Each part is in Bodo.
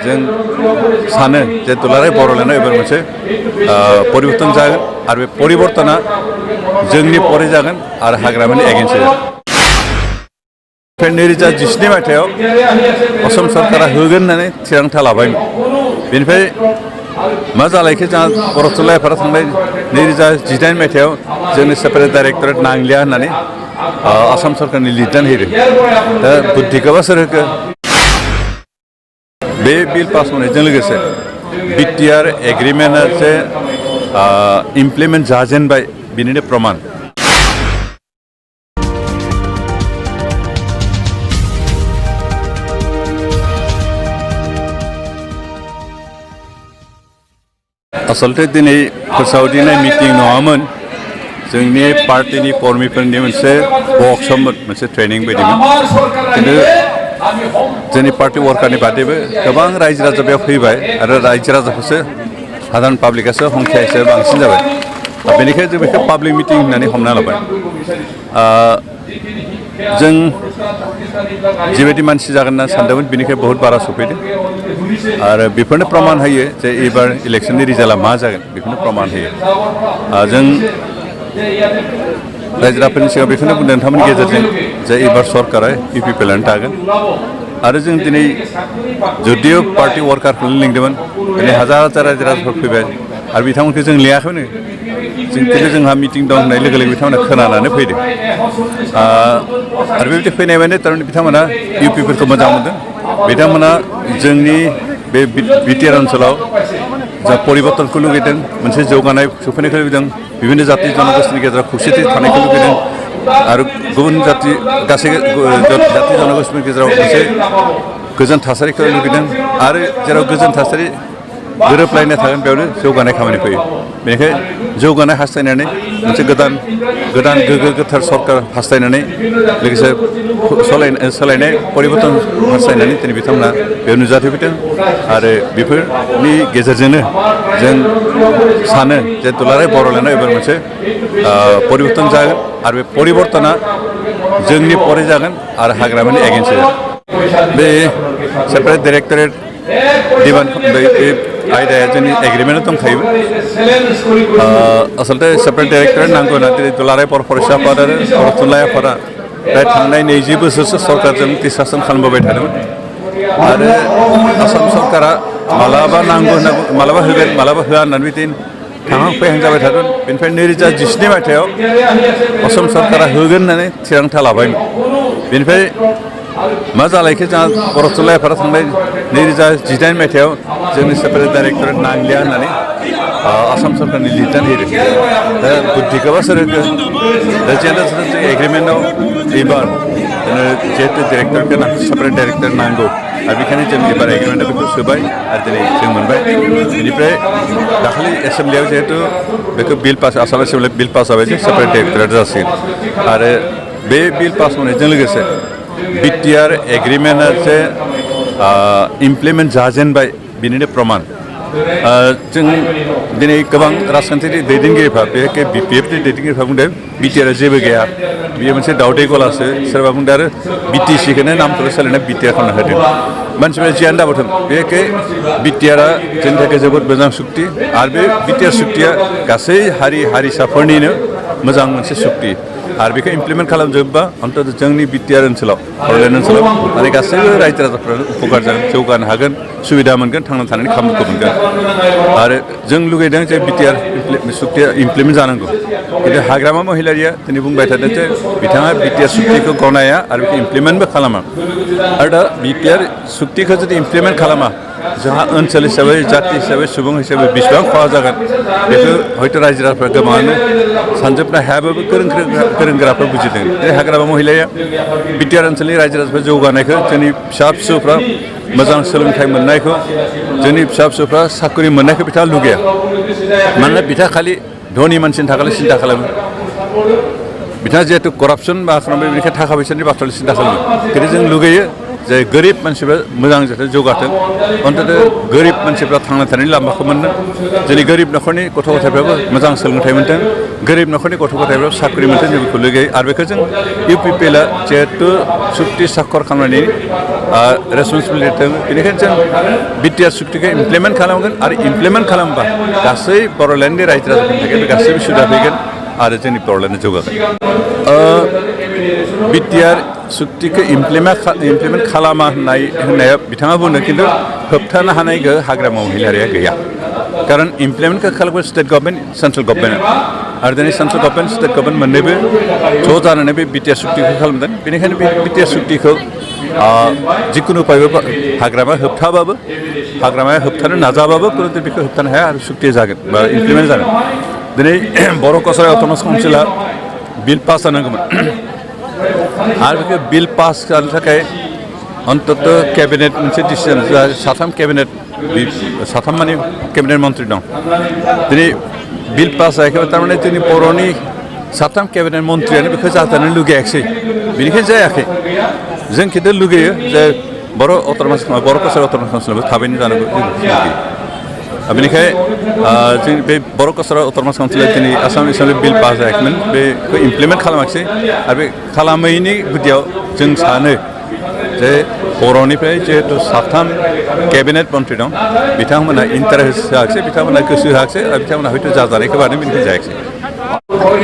जों सानो जे दुलाराय बर'लेण्डआव एबार मोनसे परिबर्तन जागोन आरो बे परिबर्तना जोंनि परे जागोन आरो हाग्रामानि एगेन्स्ट जागोन। 2017 मायथाइयाव असम सरकारा होगोन होननानै थिरांथा लाबायमोन। बेनिफ्राय मा जालायखो जोंहा बर' थुनलाइ आफादा थांनाय 2018 मायथाइयाव जोंनि सेपारेट डाइरेक्टरेट नांलिया होननानै आसाम सरकारनि लिरनानै होदों। दा बुद्धिखौबा सोर होखो? बे बिल पास होनायजों लोगोसे बिटिआर एग्रिमेन्टआ जे इमप्लिमेन्ट जाजेनबाय बिनिनो प्रमाण। आसलते दिनै फोसावदिंनाय मिटिं नङामोन, जोंनि पार्टीनि कर्मीफोरनि मोनसे वर्कशपमोन, मोनसे ट्रेनिं बायदिमोन। खिन्थु जोंनि पार्टी वर्कारनि बादैबो गोबां रायजो राजा बेयाव फैबाय आरो रायजो राजाखौसो साधारन पाब्लिकआसो संख्या एसे बांसिन जाबाय। बेनिखायनो जों बेखौ पाब्लिक मिटिं होननानै हमना लाबाय। जों जिबायदि मानसि जागोन होनना सानदोंमोन बिनिखाय बहुत बारा सफैदों आरो बेफोरनो प्रमाण होयो जे एबार इलेक्शननि रिजाल्टआ मा जागोन बेखौनो प्रमाण होयो। जों रायजो राजाफोरनि सिगाङाव बेखौनो बुंदों नोंथांमोननि गेजेरजों जे एबार सरकारा इउपिपिएलआनो थागोन। आरो जों दिनै जुदिअ पार्टी वर्कारखौनो लिंदोंमोन, दिनै हाजार हाजार रायजो राजाफोर फैबाय आरो बिथांमोनखौ जों लिङाखैनो। जों खिन्थु जोंहा मिटिं दं होननाय लोगो लोगो बिथांमोना खोनानानै फैदों। आरो बेबायदि फैनाय माने थारमाने बिथांमोना इउपिफोरखौ मोजां मोनदों। बिथांमोना जोंनि बे बिटिआर ओनसोलाव जा परिबर्तनखौ लुगैदों, मोनसे जौगानाय सफैनायखौ लुगैदों, बिभिन्न जाति जनगोष्ठीनि गेजेराव खौसेथि थानायखौ लुगैदों आरो गुबुन जाति गासै जाति जनगोष्ठीनि गेजेराव मोनसे गोजोन थासारिखौ लुगैदों आरो जेराव गोजोन थासारि गोरोबलायनाय थागोन बेयावनो जौगानाय खामानि फैयो। बेनिखायनो जौगानाय हास्थायनानै मोनसे गोदान गोग्गो गोथार सरकार हास्थायनानै लोगोसे सोलायनाय परिबर्तन हास्थायनानै दिनै बिथांमोना बेयाव नुजाथिफैदों आरो बेफोरनि गेजेरजोंनो जों सानो जे दुलाराय बर'लेण्डआव एबार मोनसे परिबर्तन जागोन आरो बे परिबर्तना जोंनि परे जागोन आरो हाग्रामानि एगेन्स्ट जागोन। बे सेपारेट डाइरेक्टरेट डिमान्ड बे आयदाया जोंनि एग्रिमेन्टआव दंखायोमोन। आसलते सेपारेट डाइरेक्टरेट नांगौ होनना दिनै दुलाराय बर' फरायसा आफाद आरो बर' थुनलाइ आफादा थांनाय 20 बोसोरसो सरकारजों डिसकासन खालामबोबाय थादोंमोन आरो आसाम सरकारा मालाबा नांगौ होनना मालाबा होगोन मालाबा होआ होननानै बिदिनो थांहां फैहां जाबाय थादोंमोन। बेनिफ्राय 2017 मायथाइयाव असम सरकारा होगोन होननानै थिरांथा लाबायमोन। बेनिफ्राय मा जालायखो जोंहा बर' थुनलाइ आफादा थांनाय 2018 मायथाइयाव जोंनि सेपारेट डाइरेक्टरेट नांलिया होननानै आसाम सरकारनि लिरनानै होदों। दा बुद्धिखौबा सोर होखो? दा जों एग्रिमेन्टआव एबार जिहेतु डाइरेक्टरखौ सेपारेट डाइरेक्टर नांगौ आरो बेखायनो जों एबार एग्रिमेन्टआव बेखौ सोबाय आरो दिनै जों मोनबाय। बेनिफ्राय दाखालि एसेम्ब्लियाव जिहेतु बेखौ बिल पास आसाम एसेम्ब्लियाव बिल पास जाबाय जे सेपारेट डाइरेक्टरेट जासिगोन आरो बे बिल पास होनायजों लोगोसे बिटिआर एग्रिमेन्टआ जे इमप्लिमेन्ट जाजेनबाय बिनिनो प्रमाण। जों दिनै गोबां राजखान्थियारि दैदेनगिरिफ्रा बेखौ बिपिएफनि दैदेनगिरिफ्रा बुंदों बिटिआरआ जेबो गैया, बेयो मोनसे दावदै गलासो। सोरबा बुंदों आरो बिटिसिखौनो नामखौल' सोलायना बिटिआर खालामना होदों। मानसिफ्रा जियानो दाबोथों बेखौ बिटिआरआ जोंनि थाखाय जोबोद मोजां सुक्ति आरो बे बिटिआर सुक्तिया गासै हारि हारिसाफोरनिनो मोजां मोनसे सुक्ति आरो बेखौ इमप्लिमेन्ट खालामजोबबा अन्तत जोंनि बिटिआर ओनसोलाव बर'लेण्ड ओनसोलाव माने गासैबो रायजो राजाफ्रानो उपकार जागोन, जौगानो हागोन, सुबिदा मोनगोन, थांना थानायनि खाबुखौ मोनगोन। आरो जों लुगैदों जे बिटिआर सुक्तिया इमप्लिमेन्ट जानांगौ। खिन्थु हाग्रामा महिलारिया दिनै बुंबाय थादों जे बिथाङा बिटिआर सुक्तिखौ गनाया आरो बेखौ इमप्लिमेन्टबो खालामा। आरो दा बिटिआर सुक्तिखौ जुदि इमप्लिमेन्ट खालामा जोंहा ओनसोल हिसाबै जाति हिसाबै सुबुं हिसाबै बेसेबां खहा जागोन बेखौ हयथ' रायजो राजाफ्रा गोबाङानो सानजोबनो हायाबाबो गोरों गोराफ्रा बुजिदों। बे हाग्रामा महिलाया बिटिआर ओनसोलनि रायजो राजाफ्रा जौगानायखौ, जोंनि फिसा फिसौफ्रा मोजां सोलोंथाइ मोननायखौ, जोंनि फिसा फिसौफ्रा साख्रि मोननायखौ बिथाङा लुगैया। मानोना बिथाङा खालि धनि मानसिनि थाखायल' सिन्था खालामो। बिथाङा जिहेतु करापसन बा खालामबाय बेनिखायनो थाखा फैसानि बाथ्राल' सिन्था खालामो। खिन्थु जों लुगैयो जे गोरिब मानसिफ्रा मोजां जाहाथे जौगाथों, अन्तत गोरिब मानसिफ्रा थांना थानायनि लामाखौ मोनदों। जोंनि गोरिब न'खरनि गथ' गथायफ्राबो मोजां सोलोंथाइ मोनथों, गोरिब न'खरनि गथ' गथायफ्राबो साख्रि मोनथों, जों बेखौ लुगैयो। आरो बेखौ जों इउपिपिएलआ जिहेतु सुक्ति साखर खालामनायनि रेसपन्सिबिलिटि दङ बेनिखायनो जों बिटिआर सुक्तिखौ इमप्लिमेन्ट खालामगोन आरो इमप्लिमेन्ट खालामबा गासै बर'लेण्डनि रायजो राजाफोरनि थाखाय बे गासैबो सुबिदा फैगोन आरो जोंनि बर'लेण्डआ जौगागोन बिटिआर सुक्तिखौ इमप्लिमेन्ट खालामा होननाया बिथाङा बुंदों खिन्थु होबथानो हानाय गोहो हाग्रामा महिलारिया गैया खारन इमप्लिमेन्टखौ खालामगोन स्टेट गभर्नमेन्ट सेन्ट्रेल गभर्नमेन्ट आरो दिनै सेन्ट्रेल गभर्नमेन्ट स्टेट गभर्नमेन्ट मोननैबो ज' जानानै बे बिटिआर सुक्तिखौ खालामदों बेनिखायनो बे बिटिआर सुक्तिखौ जिखुनु उपायबो हाग्रामाया होबथानो नाजाबाबो कुनु बेखौ होबथानो हाया आरो सुक्तिया जागोन बा इमप्लिमेन्ट जागोन दिनै बर' कसारि अट'नमास काउन्सिला बिल पास जानांगौमोन आरो बेखौ बिल पास खालामनो थाखाय अन्तत केबिनेट मोनसे डिसिजन साथाम माने केबिनेट मन्त्रि दं दिनै बिल पास जायाखै थारमाने जोंनि बर'नि साथाम केबिनेट मन्त्रियानो बेखौ जाजानो लुगैयाखिसै बेनिखायनो जायाखै जों खिन्थु लुगैयो जे बर' कसारि अट'नमास काउन्सिलाबो थाबैनो जानांगौ जों लुगैयो बेनिखायनो जों बे बर' कसारि अट'नमास काउन्सिला दिनै आसाम एसेम्बलि बिल पास जायाखैमोन बेखौ इमप्लिमेन्ट खालामाखिसै आरो बे खालामैनि गुदियाव जों सानो जे बर'निफ्राय जिहेतु साथाम केबिनेट मन्त्रि दं बिथांमोनहा इन्टारेस्ट होआखिसै बिथांमोनहा गोसो होआखिसै आरो बिथांमोनहा हयथ' जाजानायखौ बानो बेनिखायनो जायाखिसै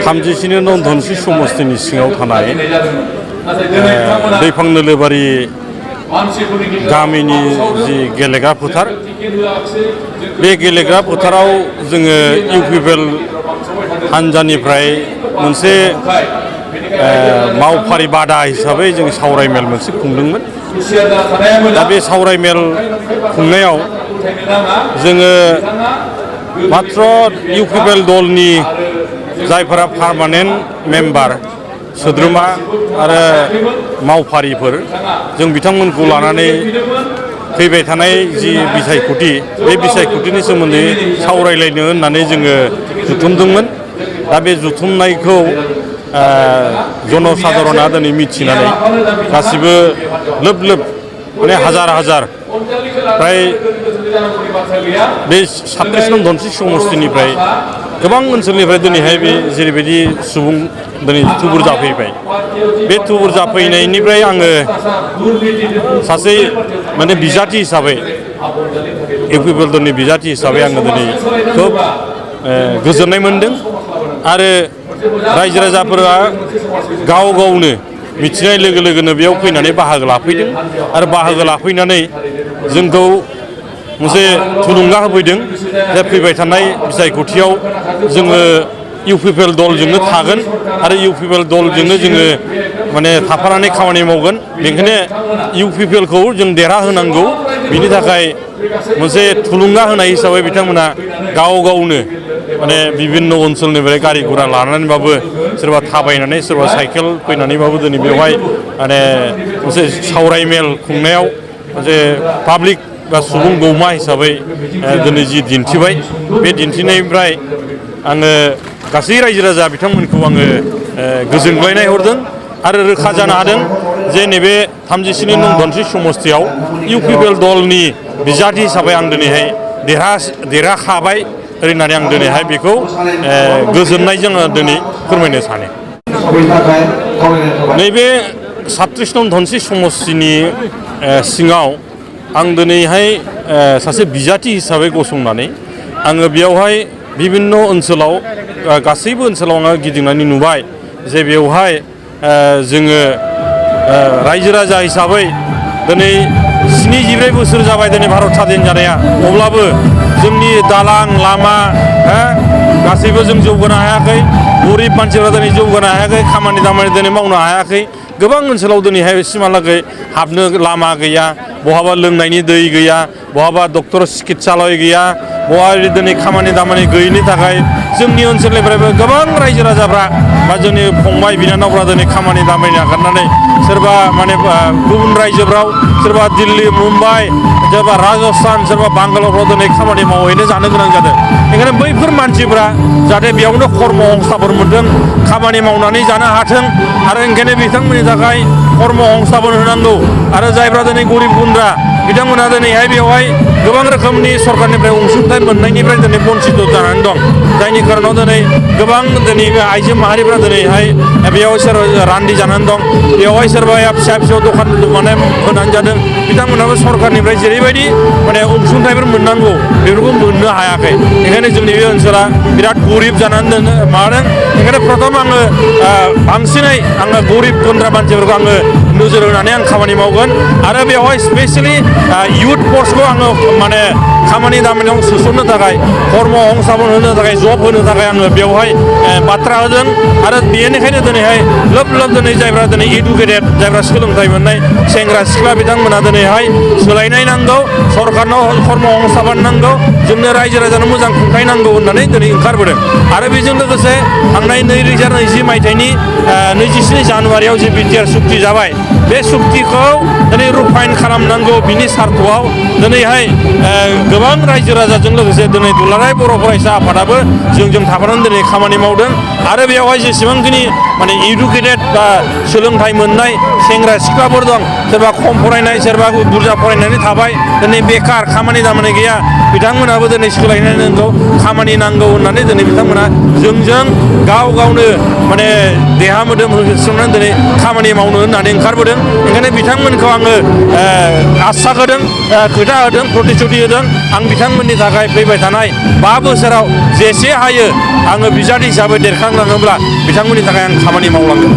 37 नं धनस्रि समस्तिनि सिङाव थानाय दैफां नोलोबारि गामिनि जि गेलेग्रा फोथार बे गेलेग्रा फोथाराव जोङो इउपिपिएल हानजानिफ्राय मोनसे मावफारि बादा हिसाबै जों सावरायमेल मोनसे खुंदोंमोन दा बे सावरायमेल खुंनायाव जोङो मात्र इउपिपिएल दलनि जायफोरा पार्मानेन्ट मेम्बार सोद्रोमा आरो मावफारिफोर जों बिथांमोनखौ लानानै फैबाय थानाय जि बिसायख'थि बे बिसायख'थिनि सोमोन्दै सावरायलायनो होननानै जोङो जुथुमदोंमोन दा बे जुथुमनायखौ जनसाधारना दिनै मिथिनानै गासिबो लोब लोब माने हाजार फ्राय बे 37 नं धनस्रि समस्तिनिफ्राय गोबां ओनसोलनिफ्राय दिनैहाय बे जेरैबायदि सुबुं दिनै थुबुर जाफैबाय बे थुबुर जाफैनायनिफ्राय आङो सासे माने बिजाथि हिसाबै इउपिपिएल दलनि बिजाथि हिसाबै आङो दिनै खोब गोजोननाय मोनदों आरो रायजो राजाफोरा गाव गावनो मिथिनाय लोगो लोगोनो बेयाव फैनानै बाहागो लाफैदों आरो बाहागो लाफैनानै जोंखौ मोनसे थुलुंगा होफैदों जे फैबाय थानाय बिसायख'थियाव जोङो इउपिपिएल दलजोंनो थागोन आरो इउपिपिएल दलजोंनो जोङो माने थाफानानै खामानि मावगोन बेनिखायनो इउपिपिएलखौ जों देरहाहोनांगौ बिनि थाखाय मोनसे थुलुंगा होनाय हिसाबै बिथांमोना गाव गावनो माने बिभिन्न ओनसोलनिफ्राय गारि गुरा लानानैबाबो सोरबा थाबायनानै सोरबा साइकेल फैनानैबाबो दिनै बेवहाय माने मोनसे सावरायमेल खुंनायाव मोनसे पाब्लिक बा सुबुं गौमा हिसाबै दिनै जि दिन्थिबाय बे दिन्थिनायनिफ्राय आङो गासै रायजो राजा बिथांमोनखौ आङो गोजोनग्लायनाय हरदों आरो रोखा जानो हादों जे नैबे 37 नं धनस्रि समस्तियाव इउपिपिएल दलनि बिजाथि हिसाबै आं दिनैहाय देरहाखाबाय होननानै आं दिनैहाय बेखौ गोजोननायजों दिनै फोरमायनो सानो नैबे 37 नं धनस्रि समस्तिनि सिङाव आं दिनैहाय सासे बिजाथि हिसाबै गसंनानै आङो बेयावहाय बिभिन्न ओनसोलाव गासैबो ओनसोलाव आङो गिदिंनानै नुबाय जे बेवहाय जोङो रायजो राजा हिसाबै दिनै 74 बोसोर जाबाय दिनै भारत स्वाधीन जानाया अब्लाबो जोंनि दालां लामा गासैबो जों जौगानो हायाखै गरिब मानसिफ्रा दिनै जौगानो हायाखै खामानि दामानि दिनै मावनो हायाखै गोबां ओनसोलाव दिनैहाय सिमहालागै हाबनो लामा गैया बहाबा लोंनायनि दै गैया बहाबा डक्टर चिकित्सालय गैया बहा दिनै खामानि दामानि गैयिनि थाखाय जोंनि ओनसोलनिफ्रायबो गोबां रायजो राजाफ्रा बा जोंनि फंबाय बिनानावफ्रा दिनै खामानि दामानि नागारनानै सोरबा माने गुबुन रायजोफ्राव सोरबा दिल्ली मुम्बाइ सोरबा राजस्थान सोरबा बांगालरफ्राव दिनै खामानि मावहैनो जानो गोनां जादों बेखायनो बैफोर मानसिफ्रा जाहाथे बेयावनो कर्म संस्थापन मोनदों खामानि मावनानै जानो हाथों आरो ओंखायनो बिथांमोननि थाखाय कर्म संस्थापन होनांगौ आरो जायफ्रा दिनै गरिब गुन्द्रा बिथांमोना दिनैहाय बेवहाय गोबां रोखोमनि सरकारनिफ्राय अनसुंथाइ मोननायनिफ्राय दिनै बन्सित जानानै दं जायनि खारनाव दिनै गोबां दिनै आइजो माहारिफ्रा दिनैहाय बेयाव सोरबा रान्दि जानानै दं बेवहाय सोरबाया फिसा फिसौ दखान माने होनानै जादों बिथांमोनाबो सरकारनिफ्राय जेरैबायदि माने अनसुंथाइफोर मोननांगौ बेफोरखौ मोननो हायाखै बेखायनो जोंनि बे ओनसोला बिराद गरिब जानानै माबादों बेखायनो प्रथम आङो बांसिनै आङो गरिब गुन्द्रा मानसिफोरखौ आङो नोजोर होनानै आं खामानि मावगोन आरो बेवहाय स्पेसियेलि इयुथ फर्सखौ आङो माने खामानि दामानियाव सोसननो थाखाय कर्म संस्थापन होनो थाखाय जब होनो थाखाय आङो बेवहाय बाथ्रा होदों आरो बेनिखायनो दिनैहाय लोब लोब दिनै जायफ्रा दिनै इडुकेटेड जायफ्रा सोलोंथाइ मोननाय सेंग्रा सिख्ला बिथांमोना दिनैहाय सोलायनाय नांगौ सरकारनाव कर्म संस्थापन नांगौ जोंनो रायजो राजानो मोजां खुंथाय नांगौ होननानै दिनै ओंखारबोदों आरो बेजों लोगोसे थांनाय 2020 मायथाइनि 27 जानुवारियाव जे बिटिआर सुक्ति जाबाय बे सुक्तिखौ दिनै रुफाइन खालामनांगौ बिनि सार्थआव दिनैहाय गोबां रायजो राजाजों लोगोसे दिनै दुलाराय बर' फरायसा आफादाबो जोंजों थाफानानै दिनै खामानि मावदों आरो बेवहाय जेसेबांखिनि माने इडुकेटेड बा सोलोंथाइ मोननाय सेंग्रा सिख्लाफोर दं सोरबा खम फरायनाय सोरबा बुरजा फरायनानै थाबाय दिनै बेखार खामानि दामानि गैया बिथांमोनाबो दिनै सोलायनाय नांगौ खामानि नांगौ होननानै दिनै बिथांमोना जोंजों गाव गावनो माने देहा मोदोम होसोमनानै दिनै खामानि मावनो होननानै ओंखारबोदों ओंखायनो बिथांमोनखौ आङो आसा होदों खोथा होदों प्रतिश्रुति होदों आं बिथांमोननि थाखाय फैबाय थानाय 5 बोसोराव जेसे हायो आङो बिजाथि हिसाबै देरखांलाङोब्ला बिथांमोननि थाखाय आं खामानि मावलांगोन